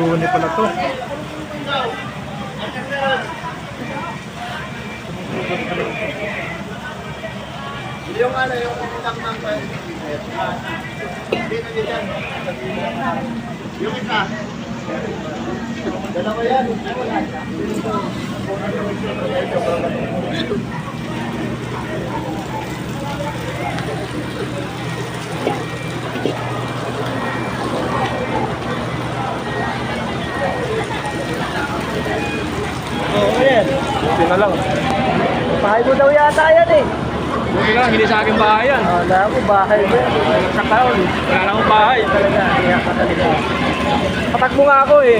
Yun pala to. Yung ano, yung utak ng hindi na dyan. Yung isa. Dalawa yan. Oo, yan. Buti na lang. Bahay mo daw yata yan eh. Buti na lang, hindi sa akin bahay yan. Wala ko, bahay mo yan. Nagkataon. Wala na akong bahay. Talaga, kaya ka talaga. Patak mo nga ako eh.